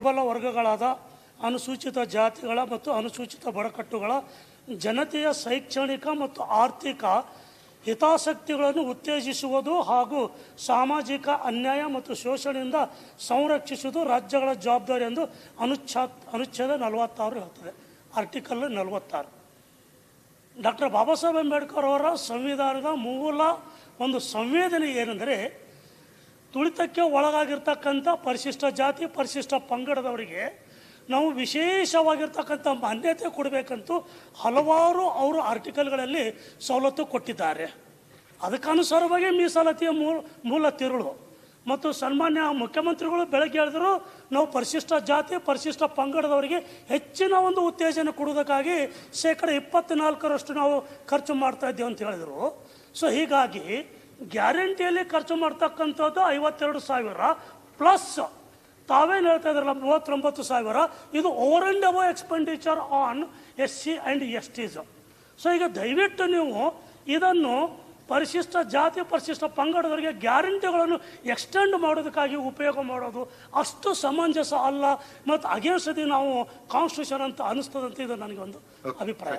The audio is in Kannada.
ದುರ್ಬಲ ವರ್ಗಗಳಾದ ಅನುಸೂಚಿತ ಜಾತಿಗಳ ಮತ್ತು ಅನುಸೂಚಿತ ಬುಡಕಟ್ಟುಗಳ ಜನತೆಯ ಶೈಕ್ಷಣಿಕ ಮತ್ತು ಆರ್ಥಿಕ ಹಿತಾಸಕ್ತಿಗಳನ್ನು ಉತ್ತೇಜಿಸುವುದು ಹಾಗೂ ಸಾಮಾಜಿಕ ಅನ್ಯಾಯ ಮತ್ತು ಶೋಷಣೆಯಿಂದ ಸಂರಕ್ಷಿಸುವುದು ರಾಜ್ಯಗಳ ಜವಾಬ್ದಾರಿ ಎಂದು ಅನುಚ್ಛೇದ 46 ಹೇಳ್ತದೆ. ಆರ್ಟಿಕಲ್ 46. ಡಾಕ್ಟರ್ ಬಾಬಾ ಸಾಹೇಬ್ ಅಂಬೇಡ್ಕರ್ ಅವರ ಸಂವಿಧಾನದ ಮೂಲ ಒಂದು ಸಂವೇದನೆ ಏನೆಂದರೆ, ತುಳಿತಕ್ಕೆ ಒಳಗಾಗಿರ್ತಕ್ಕಂಥ ಪರಿಶಿಷ್ಟ ಜಾತಿ ಪರಿಶಿಷ್ಟ ಪಂಗಡದವರಿಗೆ ನಾವು ವಿಶೇಷವಾಗಿರ್ತಕ್ಕಂಥ ಮಾನ್ಯತೆ ಕೊಡಬೇಕಂತೂ ಹಲವಾರು ಅವರು ಆರ್ಟಿಕಲ್ಗಳಲ್ಲಿ ಸವಲತ್ತು ಕೊಟ್ಟಿದ್ದಾರೆ. ಅದಕ್ಕನುಸಾರವಾಗಿ ಮೀಸಲಾತಿಯ ಮೂಲ ತಿರುಳು ಮತ್ತು ಸನ್ಮಾನ್ಯ ಮುಖ್ಯಮಂತ್ರಿಗಳು ಬೆಳಗ್ಗೆ ಹೇಳಿದ್ರು, ನಾವು ಪರಿಶಿಷ್ಟ ಜಾತಿ ಪರಿಶಿಷ್ಟ ಪಂಗಡದವರಿಗೆ ಹೆಚ್ಚಿನ ಒಂದು ಉತ್ತೇಜನ ಕೊಡುವುದಕ್ಕಾಗಿ 24% ನಾವು ಖರ್ಚು ಮಾಡ್ತಾ ಇದ್ದೇವೆ ಅಂತ ಹೇಳಿದರು. ಸೊ ಹೀಗಾಗಿ ಗ್ಯಾರಂಟಿಯಲ್ಲಿ ಖರ್ಚು ಮಾಡ್ತಕ್ಕಂಥದ್ದು 52,000 ಪ್ಲಸ್ ತಾವೇನು ಹೇಳ್ತಾ ಇದ್ರಲ್ಲ 39,000, ಇದು over and above expenditure on SC and STs. So ಈಗ ದಯವಿಟ್ಟು ನೀವು ಇದನ್ನು ಪರಿಶಿಷ್ಟ ಜಾತಿ ಪರಿಶಿಷ್ಟ ಪಂಗಡದವರಿಗೆ ಗ್ಯಾರಂಟಿಗಳನ್ನು ಎಕ್ಸ್ಟೆಂಡ್ ಮಾಡೋದಕ್ಕಾಗಿ ಉಪಯೋಗ ಮಾಡೋದು ಅಷ್ಟು ಸಮಂಜಸ ಅಲ್ಲ ಮತ್ತು ಅಗೇನ್ಸ್ಟ್ ನಾವು ಕಾನ್ಸ್ಟಿಟ್ಯೂಷನ್ ಅಂತ ಅನಿಸ್ತದಂತ ಇದು ನನಗೊಂದು ಅಭಿಪ್ರಾಯ.